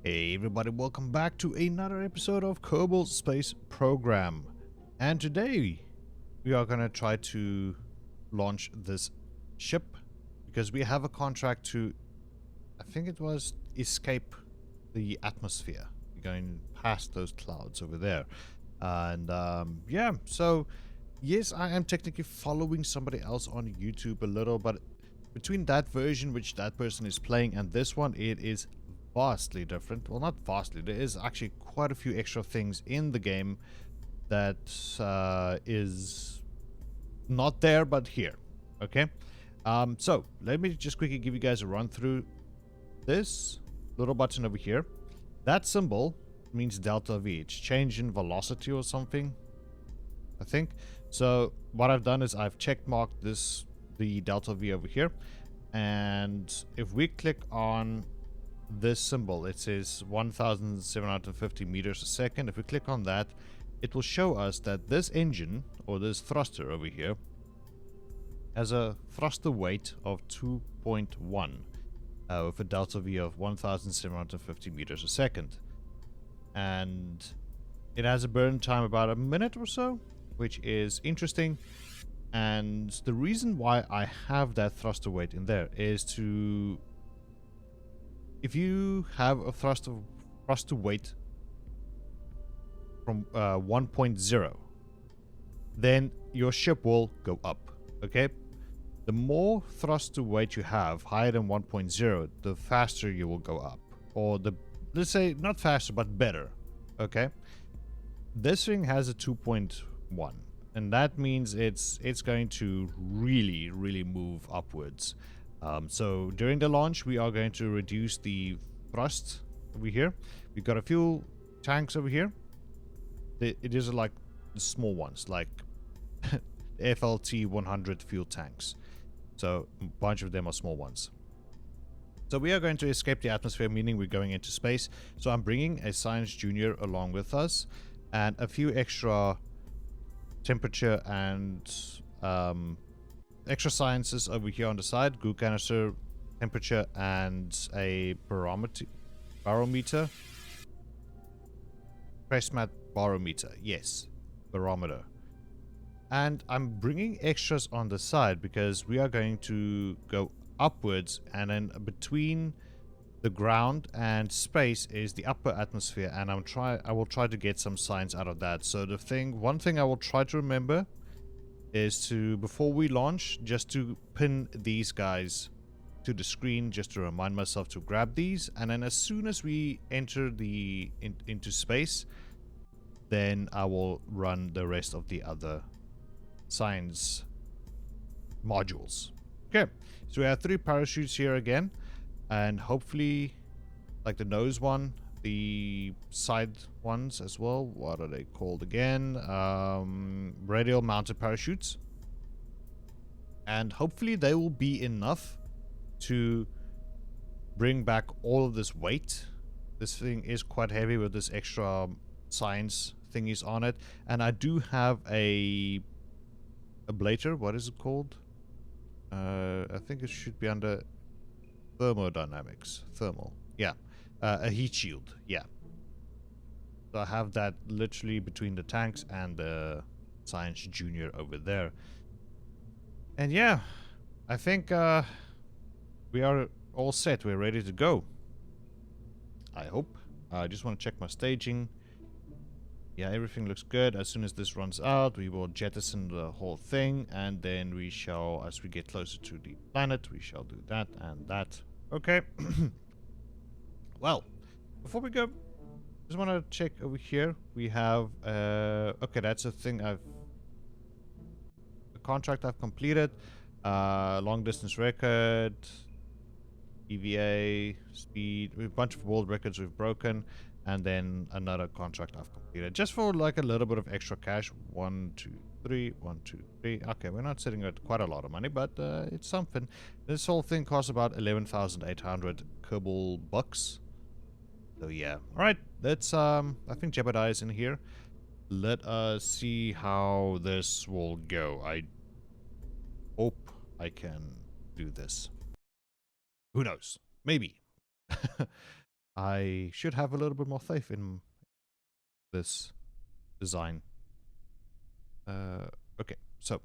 Hey everybody, welcome back to another episode of Kerbal Space Program. And today we are gonna try to launch this ship because we have a contract to, I think it was, escape the atmosphere. We're going past those clouds over there. And yeah, so yes, I am technically following somebody else on YouTube a little, but between that version which that person is playing and this one, it is vastly different. Well, not vastly, there is actually quite a few extra things in the game that is not there but here. Okay, so let me just quickly give you guys a run through this little button over here. That symbol means delta V. It's change in velocity or something, I think. So what I've done is I've check marked the delta V over here, and if we click on this symbol, it says 1750 meters a second. If we click on that, it will show us that this engine, or this thruster over here, has a thruster weight of 2.1 with a delta V of 1750 meters a second, and it has a burn time about a minute or so, which is interesting. And the reason why I have that thruster weight in there is to, if you have a thruster weight from 1.0, then your ship will go up. Okay, the more thruster weight you have higher than 1.0, the faster you will go up, or the, let's say, not faster but better. Okay, this thing has a 2.1, and that means it's going to really move upwards. So during the launch, we are going to reduce the thrust over here. We've got a few tanks over here. It is like the small ones, like FLT 100 fuel tanks. So a bunch of them are small ones. So we are going to escape the atmosphere, meaning we're going into space. So I'm bringing a science junior along with us, and a few extra temperature and extra sciences over here on the side: goo canister, temperature, and a barometer, press mat barometer, yes, barometer. And I'm bringing extras on the side because we are going to go upwards, and then between the ground and space is the upper atmosphere, and I will try to get some science out of that. So one thing I will try to remember is to, before we launch, just to pin these guys to the screen, just to remind myself to grab these, and then as soon as we enter into space, then I will run the rest of the other science modules. Okay, so we have 3 parachutes here again, and hopefully, like the nose one, the side ones as well. What are they called again? Radial mounted parachutes. And hopefully they will be enough to bring back all of this weight. This thing is quite heavy with this extra science thingies on it. And I do have a ablator. What is it called? I think it should be under thermodynamics. Thermal. Yeah. A heat shield. Yeah. So I have that literally between the tanks and the science junior over there. And yeah, I think we are all set. We're ready to go. I hope. I just want to check my staging. Yeah, everything looks good. As soon as this runs out, we will jettison the whole thing, and then we shall, as we get closer to the planet, we shall do that and that. Okay. Well, before we go, just want to check over here. We have okay, that's a thing a contract I've completed. Long distance record, EVA, speed, a bunch of world records we've broken, and then another contract I've completed just for like a little bit of extra cash. 1 2 3 1 2 3. Okay, we're not sitting at quite a lot of money, but it's something. This whole thing costs about 11,800 Kerbal bucks. So yeah, all right, let's I think Jebediah is in here. Let us see how this will go. I hope I can do this. Who knows? Maybe. I should have a little bit more faith in this design. Okay, so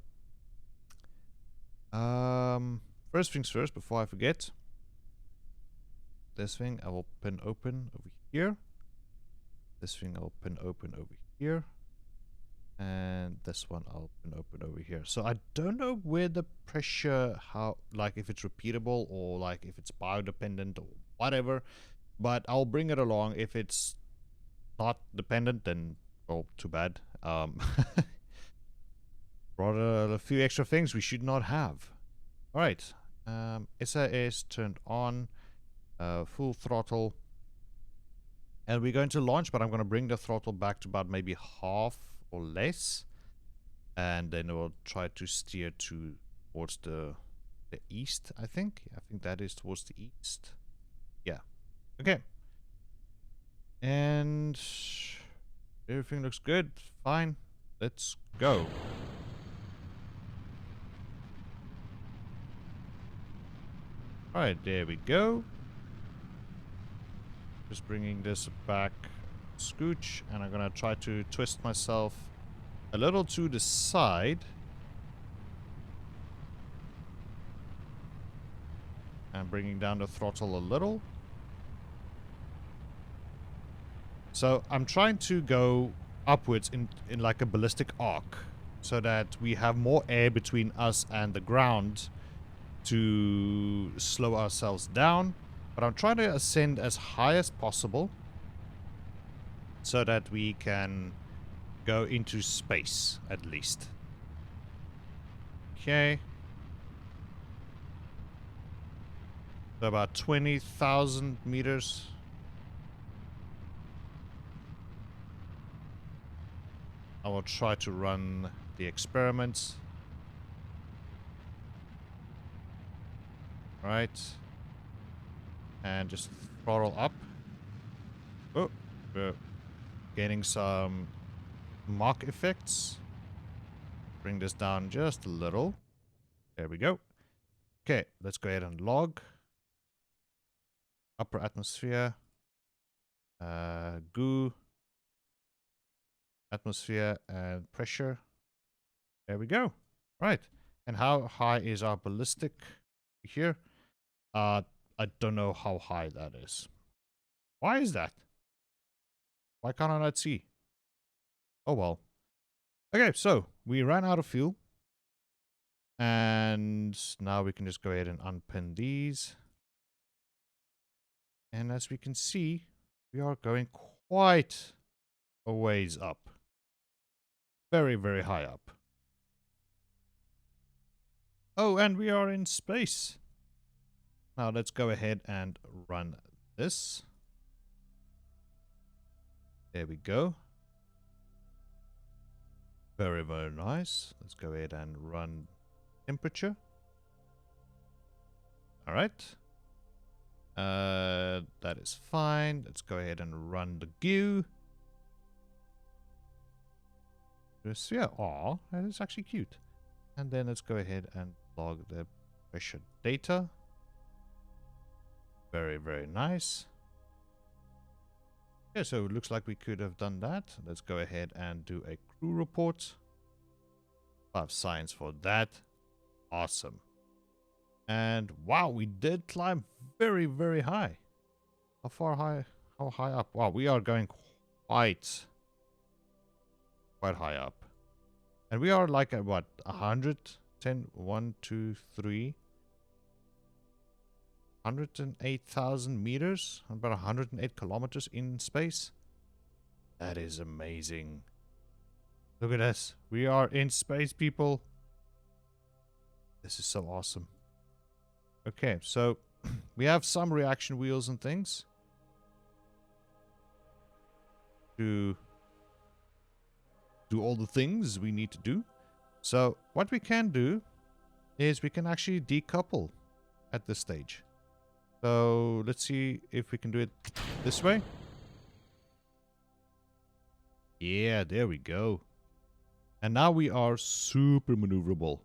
first things first, before I forget, this thing I will pin open over here. This thing I'll pin open over here. And this one I'll pin open over here. So I don't know where the pressure, how, like if it's repeatable or like if it's biodependent or whatever. But I'll bring it along. If it's not dependent, then, well, too bad. Brought a few extra things we should not have. All right. SAS turned on. Full throttle. And we're going to launch, but I'm going to bring the throttle back to about maybe half or less. And then we'll try to steer towards the east, I think. I think that is towards the east. Yeah. Okay. And everything looks good. Fine. Let's go. Alright, there we go. Just bringing this back, scooch, and I'm gonna try to twist myself a little to the side. And bringing down the throttle a little. So I'm trying to go upwards in like a ballistic arc, so that we have more air between us and the ground to slow ourselves down. But I'm trying to ascend as high as possible so that we can go into space, at least. Okay. So about 20,000 meters. I will try to run the experiments. Right. And just throttle up. Oh, we're getting some Mach effects. Bring this down just a little. There we go. Okay, let's go ahead and log. Upper atmosphere. Goo. Atmosphere and pressure. There we go. Right. And how high is our ballistic here? I don't know how high that is. Why is that? Why can't I not see? Oh well. Okay, so we ran out of fuel. And now we can just go ahead and unpin these. And as we can see, we are going quite a ways up. Very, very high up. Oh, and we are in space. Now let's go ahead and run this. There we go. Very, very nice. Let's go ahead and run temperature. All right. That is fine. Let's go ahead and run the goo. Just, yeah, aw, that is actually cute. And then let's go ahead and log the pressure data. Very, very nice. Yeah, so it looks like we could have done that. Let's go ahead and do a crew report. 5 science for that. Awesome. And wow, we did climb very, very high. How far high? How high up? Wow, we are going quite high up. And we are like at what? 110? 1, 2, 3. 108,000 meters, about 108 kilometers in space. That is amazing. Look at us. We are in space, people. This is so awesome. Okay, so we have some reaction wheels and things to do all the things we need to do. So what we can do is we can actually decouple at this stage. So let's see if we can do it this way. Yeah, there we go. And now we are super maneuverable.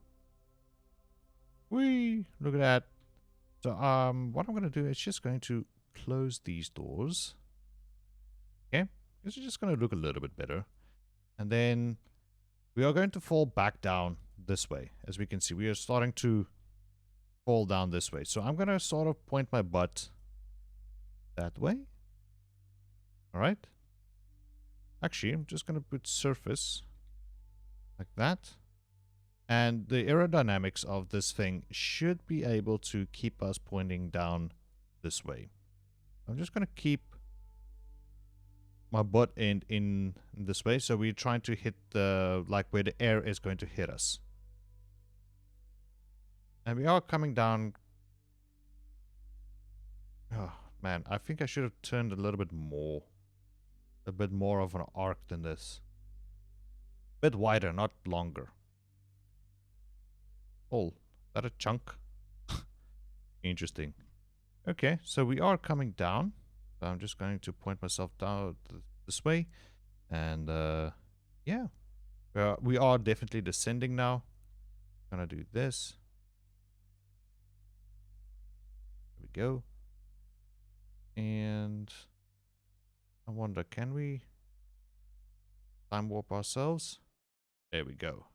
Whee! Look at that. So what I'm going to do is just going to close these doors. Okay, this is just going to look a little bit better. And then we are going to fall back down this way. As we can see, we are starting to fall down this way. So I'm going to sort of point my butt that way. All right. Actually, I'm just going to put surface like that. And the aerodynamics of this thing should be able to keep us pointing down this way. I'm just going to keep my butt end in this way. So we're trying to hit the, like where the air is going to hit us. And we are coming down. Oh, man, I think I should have turned a little bit more. A bit more of an arc than this. A bit wider, not longer. Oh, is that a chunk? Interesting. Okay, so we are coming down. So I'm just going to point myself down this way. And yeah, we are definitely descending now. I'm gonna do this. There we go. And I wonder, can we time warp ourselves? There we go.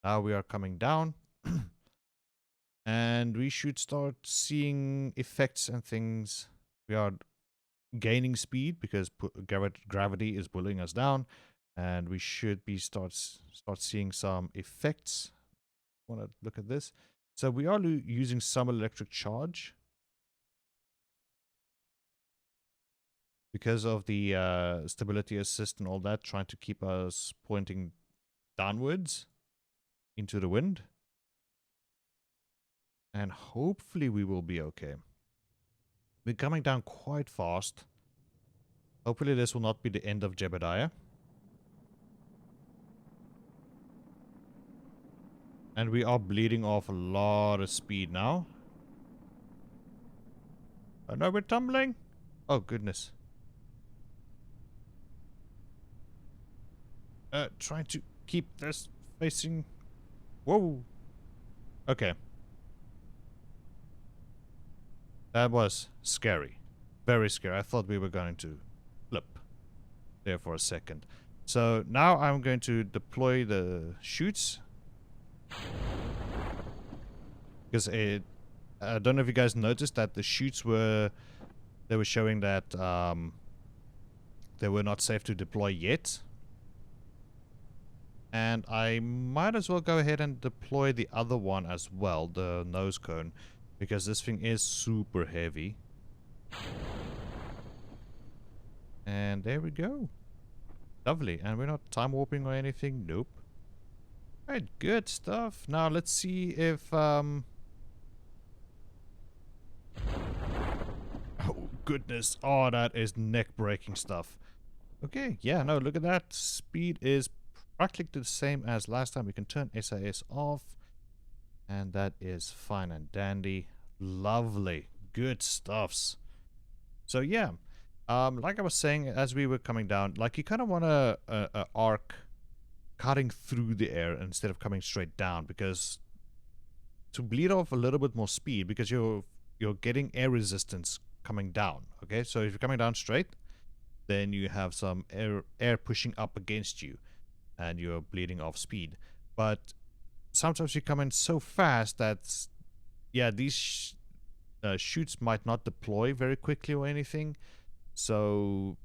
Now we are coming down. And we should start seeing effects and things. We are gaining speed because gravity is pulling us down. And we should be start seeing some effects. I want to look at this. So we are using some electric charge. Because of the stability assist and all that, trying to keep us pointing downwards into the wind. And hopefully we will be okay. We're coming down quite fast. Hopefully this will not be the end of Jebediah. And we are bleeding off a lot of speed now. Oh no, we're tumbling. Oh goodness. Trying to keep this facing... Whoa. Okay. That was scary. Very scary. I thought we were going to flip there for a second. So now I'm going to deploy the chutes. Because I don't know if you guys noticed that the chutes were... They were showing that they were not safe to deploy yet. And I might as well go ahead and deploy the other one as well, the nose cone. Because this thing is super heavy. And there we go. Lovely. And we're not time warping or anything. Nope. Alright, good stuff. Now let's see if... Oh, goodness. Oh, that is neck-breaking stuff. Okay, yeah, no, look at that. Speed is practically the same as last time. We can turn SAS off. And that is fine and dandy. Lovely. Good stuffs. So yeah, like I was saying, as we were coming down, like you kind of want a arc cutting through the air instead of coming straight down, because to bleed off a little bit more speed, because you're getting air resistance coming down. Okay, so if you're coming down straight, then you have some air pushing up against you, and you're bleeding off speed. But sometimes you come in so fast that, yeah, these chutes might not deploy very quickly or anything. So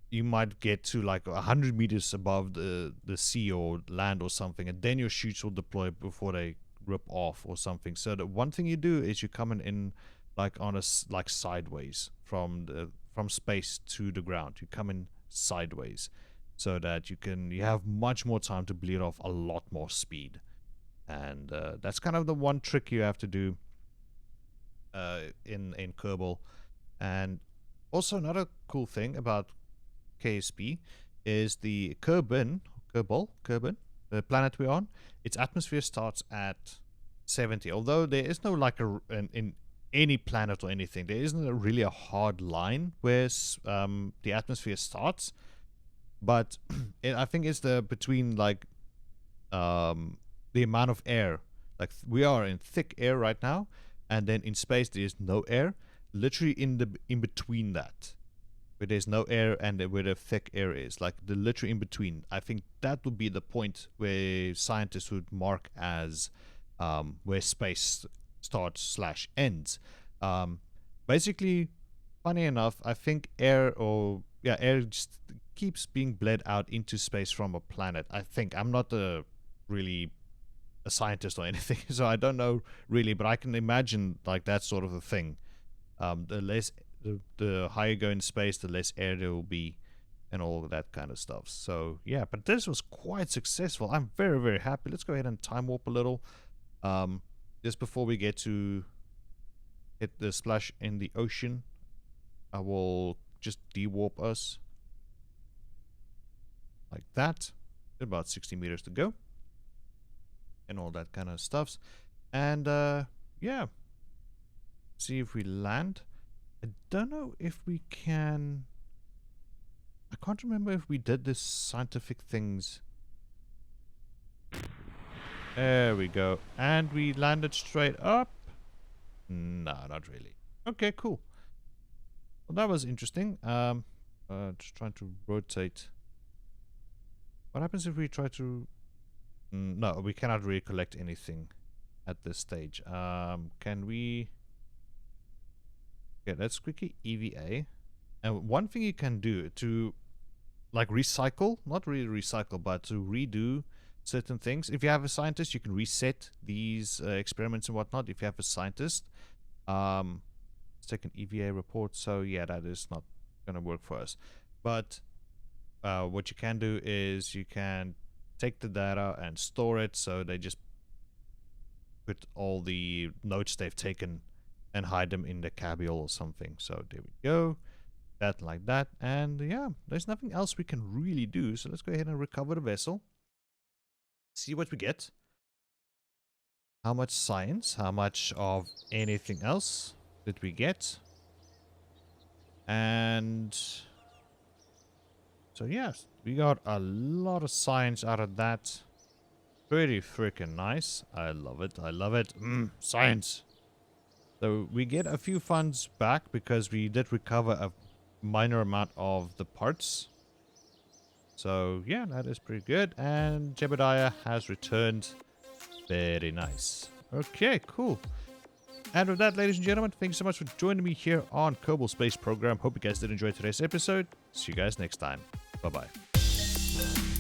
you might get to like 100 meters above the sea or land or something, and then your chutes will deploy before they rip off or something. So the one thing you do is you come in like on a like sideways from space to the ground. You come in sideways so that you have much more time to bleed off a lot more speed. And that's kind of the one trick you have to do in Kerbal. And also another cool thing about KSP is the Kerbal, the planet we're on. Its atmosphere starts at 70. Although there is no like in any planet or anything, there isn't really a hard line where the atmosphere starts. But I think it's between like the amount of air. Like we are in thick air right now, and then in space there is no air. literally in between that, where there's no air and where the thick air is, like the literally in between. I think that would be the point where scientists would mark as where space starts / ends. Basically, funny enough, I think air just keeps being bled out into space from a planet. I think I'm not really a scientist or anything, so I don't know really, but I can imagine like that sort of a thing. The higher you go in space, the less air there will be, and all of that kind of stuff. So yeah, but this was quite successful. I'm very, very happy. Let's go ahead and time warp a little. Just before we get to hit the splash in the ocean, I will just de-warp us like that. About 60 meters to go, and all that kind of stuff. And yeah, see if we land. I don't know if we can. I can't remember if we did this scientific things. There we go. And we landed straight up. No, not really. Okay, cool. Well, that was interesting. Just trying to rotate. What happens if we try to... No, we cannot really collect anything at this stage. Can we... Okay, let's quickly EVA. And one thing you can do to like recycle, not really recycle, but to redo certain things. If you have a scientist, you can reset these experiments and whatnot. If you have a scientist, let's take an EVA report. So yeah, that is not going to work for us. But what you can do is you can take the data and store it. So they just put all the notes they've taken and hide them in the cabule or something. So there we go. That like that. And yeah, there's nothing else we can really do. So let's go ahead and recover the vessel. See what we get. How much science? How much of anything else did we get? And so yes, we got a lot of science out of that. Pretty freaking nice. I love it. I love it. Science. So we get a few funds back because we did recover a minor amount of the parts. So yeah, that is pretty good. And Jebediah has returned. Very nice. Okay, cool. And with that, ladies and gentlemen, thank you so much for joining me here on Kerbal Space Program. Hope you guys did enjoy today's episode. See you guys next time. Bye-bye.